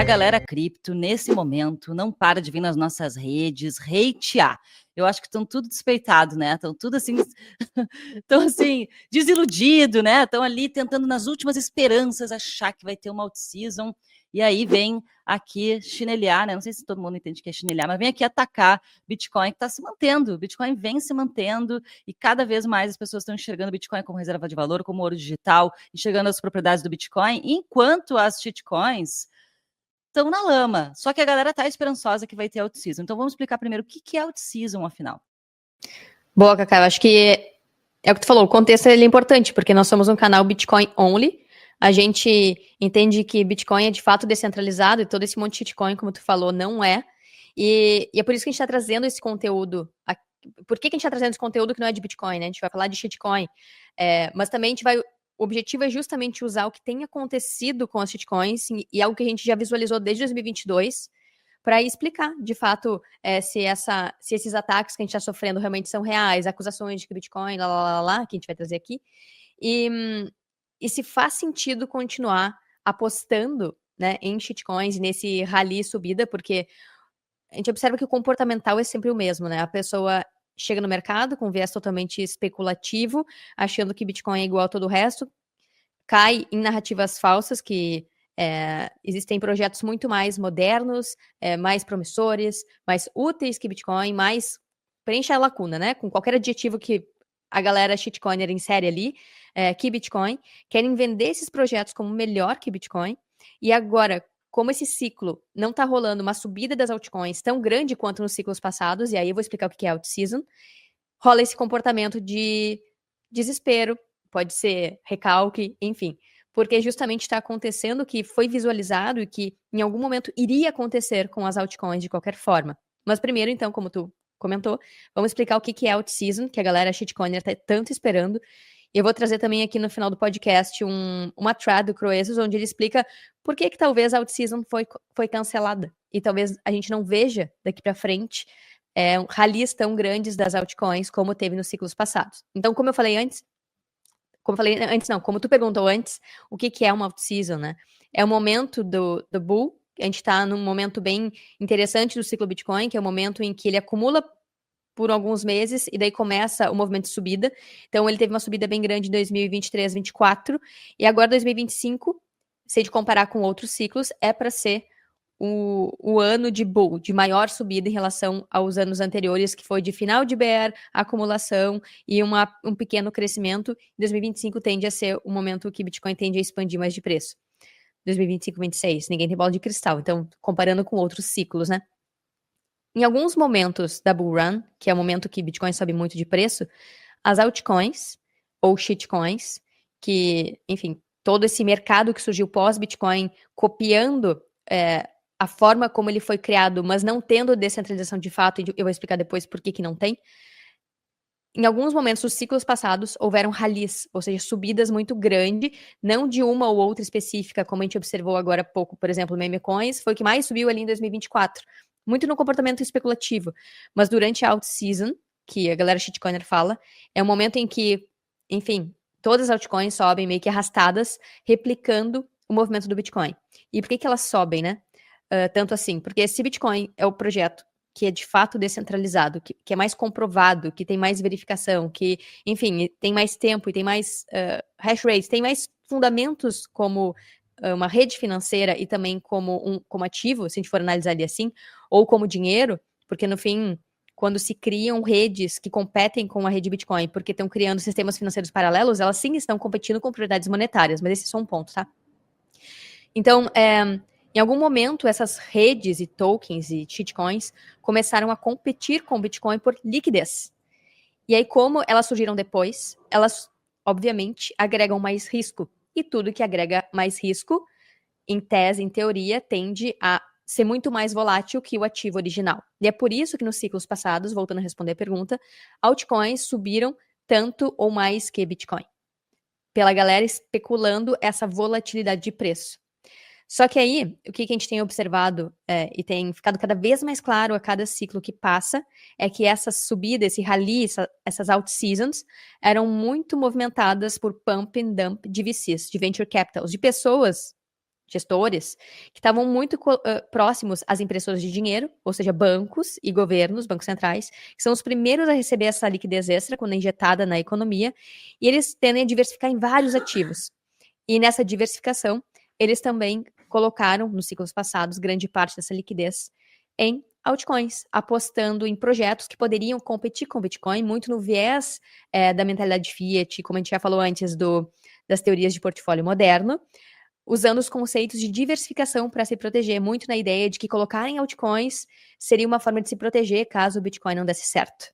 A galera cripto, nesse momento, não para de vir nas nossas redes hatear. Eu acho que estão tudo despeitado, né? Estão tudo assim, estão assim, desiludido, né? Estão ali tentando, nas últimas esperanças, achar que vai ter uma out-season. E aí vem aqui chinelhar, né? Não sei se todo mundo entende o que é chinelhar, mas vem aqui atacar Bitcoin, que está se mantendo. Bitcoin vem se mantendo e cada vez mais as pessoas estão enxergando Bitcoin como reserva de valor, como ouro digital, enxergando as propriedades do Bitcoin, enquanto as shitcoins estão na lama. Só que a galera tá esperançosa que vai ter out-season. Então vamos explicar primeiro o que é out-season, afinal. Boa, Cacá. Eu acho que é o que tu falou. O contexto ele é importante, porque nós somos um canal Bitcoin only. A gente entende que Bitcoin é de fato descentralizado e todo esse monte de shitcoin, como tu falou, não é. E é por isso que a gente está trazendo esse conteúdo. Por que a gente está trazendo esse conteúdo que não é de Bitcoin, né? A gente vai falar de shitcoin. Mas também a gente vai... O objetivo é justamente usar o que tem acontecido com as shitcoins e algo que a gente já visualizou desde 2022 para explicar, de fato, se esses ataques que a gente está sofrendo realmente são reais, acusações de que Bitcoin, que a gente vai trazer aqui, e se faz sentido continuar apostando, né, em shitcoins, nesse rally subida, porque a gente observa que o comportamental é sempre o mesmo, né? A pessoa chega no mercado com viés totalmente especulativo, achando que Bitcoin é igual a todo o resto, cai em narrativas falsas que existem projetos muito mais modernos, mais promissores, mais úteis que Bitcoin, mais preenche a lacuna, né? Com qualquer adjetivo que a galera shitcoiner insere ali, que Bitcoin, querem vender esses projetos como melhor que Bitcoin, e agora, como esse ciclo não tá rolando uma subida das altcoins tão grande quanto nos ciclos passados, e aí eu vou explicar o que é out-season, rola esse comportamento de desespero, pode ser recalque, enfim, porque justamente está acontecendo o que foi visualizado e que em algum momento iria acontecer com as altcoins de qualquer forma. Mas primeiro, então, como tu comentou, vamos explicar o que é out-season, que a galera shitcoiner tá tanto esperando. E eu vou trazer também aqui no final do podcast uma thread do Croesus, onde ele explica por que talvez a out-season foi cancelada. E talvez a gente não veja daqui para frente rallies tão grandes das altcoins como teve nos ciclos passados. Então, como tu perguntou antes, o que é uma out-season, né? É o momento do bull, a gente está num momento bem interessante do ciclo Bitcoin, que é o momento em que ele acumula por alguns meses e daí começa o movimento de subida. Então, ele teve uma subida bem grande em 2023, 2024, e agora 2025, se a gente comparar com outros ciclos, é para ser o ano de bull, de maior subida em relação aos anos anteriores, que foi de final de bear, acumulação e um pequeno crescimento. 2025 tende a ser o momento que Bitcoin tende a expandir mais de preço. 2025, 2026, ninguém tem bola de cristal. Então, comparando com outros ciclos, né? Em alguns momentos da bull run, que é o momento que Bitcoin sobe muito de preço, as altcoins, ou shitcoins, que, enfim, todo esse mercado que surgiu pós-Bitcoin, copiando a forma como ele foi criado, mas não tendo descentralização de fato, e eu vou explicar depois por que não tem. Em alguns momentos dos ciclos passados, houveram rallies, ou seja, subidas muito grandes, não de uma ou outra específica, como a gente observou agora há pouco, por exemplo, o meme coins, foi o que mais subiu ali em 2024, muito no comportamento especulativo, mas durante a out-season, que a galera shitcoiner fala, é um momento em que, enfim, todas as altcoins sobem meio que arrastadas, replicando o movimento do Bitcoin. E por que elas sobem, né? Tanto assim, porque esse Bitcoin é o projeto que é de fato descentralizado, que é mais comprovado, que tem mais verificação, que, enfim, tem mais tempo e tem mais hash rate, tem mais fundamentos como uma rede financeira e também como ativo, se a gente for analisar ali assim, ou como dinheiro, porque no fim, quando se criam redes que competem com a rede Bitcoin, porque estão criando sistemas financeiros paralelos, elas sim estão competindo com propriedades monetárias, mas esse é só um ponto, tá? Então, em algum momento, essas redes e tokens e shitcoins começaram a competir com o Bitcoin por liquidez. E aí, como elas surgiram depois, elas, obviamente, agregam mais risco. E tudo que agrega mais risco, em tese, em teoria, tende a ser muito mais volátil que o ativo original. E é por isso que nos ciclos passados, voltando a responder a pergunta, altcoins subiram tanto ou mais que Bitcoin. Pela galera especulando essa volatilidade de preço. Só que aí, o que a gente tem observado e tem ficado cada vez mais claro a cada ciclo que passa, é que essa subida, esse rally, essas out-seasons, eram muito movimentadas por pump and dump de VCs, de venture capitals, de pessoas gestores, que estavam muito próximos às impressoras de dinheiro, ou seja, bancos e governos, bancos centrais, que são os primeiros a receber essa liquidez extra quando é injetada na economia, e eles tendem a diversificar em vários ativos. E nessa diversificação, eles também colocaram, nos ciclos passados, grande parte dessa liquidez em altcoins, apostando em projetos que poderiam competir com o Bitcoin, muito no viés da mentalidade Fiat, como a gente já falou antes, das teorias de portfólio moderno, usando os conceitos de diversificação para se proteger, muito na ideia de que colocar em altcoins seria uma forma de se proteger caso o Bitcoin não desse certo.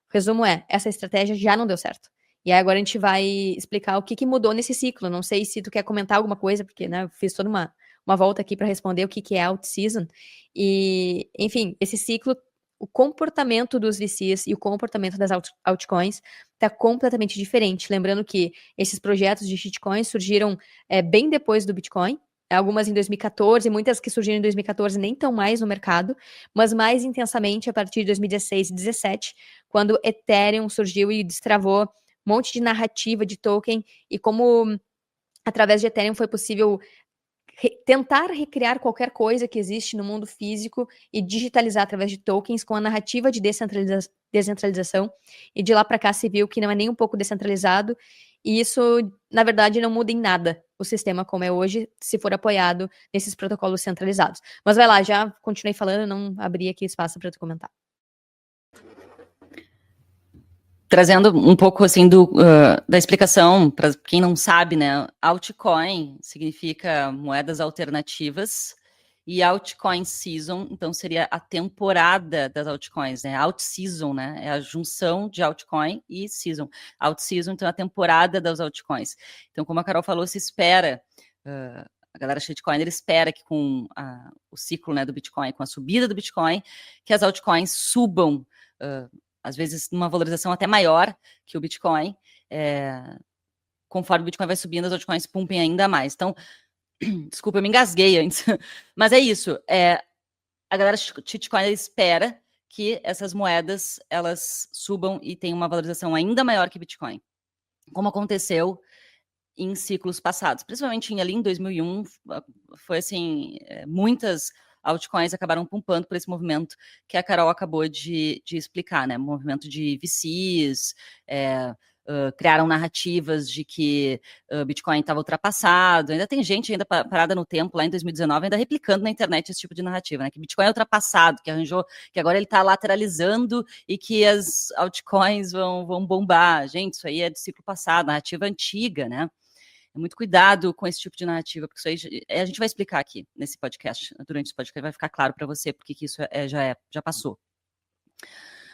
O resumo é, essa estratégia já não deu certo. E aí agora a gente vai explicar o que mudou nesse ciclo. Não sei se tu quer comentar alguma coisa, porque né, eu fiz toda uma volta aqui para responder o que é alt-season. E, enfim, esse ciclo, o comportamento dos VCs e o comportamento das altcoins está completamente diferente. Lembrando que esses projetos de shitcoins surgiram bem depois do Bitcoin, algumas em 2014, muitas que surgiram em 2014 nem estão mais no mercado, mas mais intensamente a partir de 2016 e 2017, quando Ethereum surgiu e destravou um monte de narrativa de token e como através de Ethereum foi possível tentar recriar qualquer coisa que existe no mundo físico e digitalizar através de tokens com a narrativa de descentralização, e de lá para cá se viu que não é nem um pouco descentralizado, e isso, na verdade, não muda em nada o sistema como é hoje, se for apoiado nesses protocolos centralizados. Mas vai lá, já continuei falando, não abri aqui espaço para tu comentar. Trazendo um pouco assim da explicação, para quem não sabe, né? Altcoin significa moedas alternativas e altcoin season, então seria a temporada das altcoins, né? Alt-season, né? É a junção de altcoin e season. Alt-season, então é a temporada das altcoins. Então, como a Carol falou, se espera, a galera shitcoin, ele espera que com o ciclo, né, do Bitcoin, com a subida do Bitcoin, que as altcoins subam, às vezes numa valorização até maior que o Bitcoin, conforme o Bitcoin vai subindo, as altcoins pumpem ainda mais. Então, desculpa, eu me engasguei antes, mas é isso, a galera shitcoin espera que essas moedas, elas subam e tenham uma valorização ainda maior que Bitcoin, como aconteceu em ciclos passados, principalmente ali em 2001, foi assim, muitas altcoins acabaram pumpando por esse movimento que a Carol acabou de explicar, né? Movimento de VCs, criaram narrativas de que Bitcoin estava ultrapassado. Ainda tem gente ainda parada no tempo, lá em 2019, ainda replicando na internet esse tipo de narrativa, né? Que Bitcoin é ultrapassado, que agora ele está lateralizando e que as altcoins vão bombar. Gente, isso aí é do ciclo passado, narrativa antiga, né? Muito cuidado com esse tipo de narrativa, porque isso aí a gente vai explicar aqui nesse podcast, durante esse podcast vai ficar claro para você porque que isso já passou.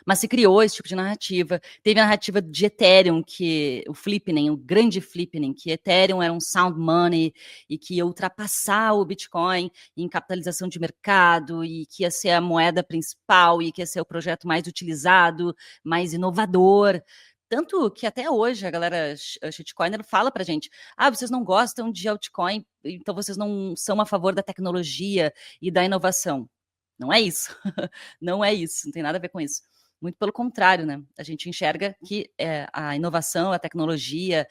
Mas se criou esse tipo de narrativa. Teve a narrativa de Ethereum, que o flippening, o grande flippening, que Ethereum era um sound money e que ia ultrapassar o Bitcoin em capitalização de mercado e que ia ser a moeda principal e que ia ser o projeto mais utilizado, mais inovador. Tanto que até hoje a galera shitcoiner fala pra gente, vocês não gostam de altcoin, então vocês não são a favor da tecnologia e da inovação. Não é isso. Não é isso, não tem nada a ver com isso. Muito pelo contrário, né? A gente enxerga que a inovação, a tecnologia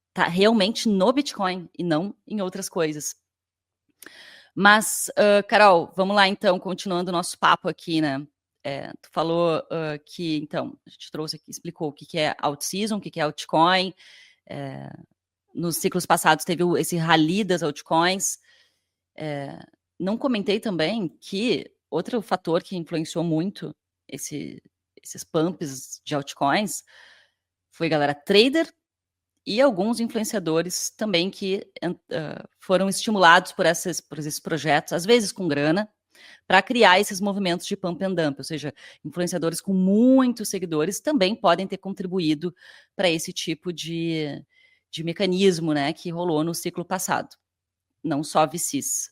está realmente no Bitcoin e não em outras coisas. Mas, Carol, vamos lá então, continuando o nosso papo aqui, né? Tu falou que, então, a gente trouxe aqui, explicou o que é alt-season, o que é altcoin. Nos ciclos passados teve esse rally das altcoins. Não comentei também que outro fator que influenciou muito esses pumps de altcoins foi, galera, trader e alguns influenciadores também que foram estimulados por esses projetos, às vezes com grana, para criar esses movimentos de pump and dump, ou seja, influenciadores com muitos seguidores também podem ter contribuído para esse tipo de mecanismo, né, que rolou no ciclo passado. Não só VCs.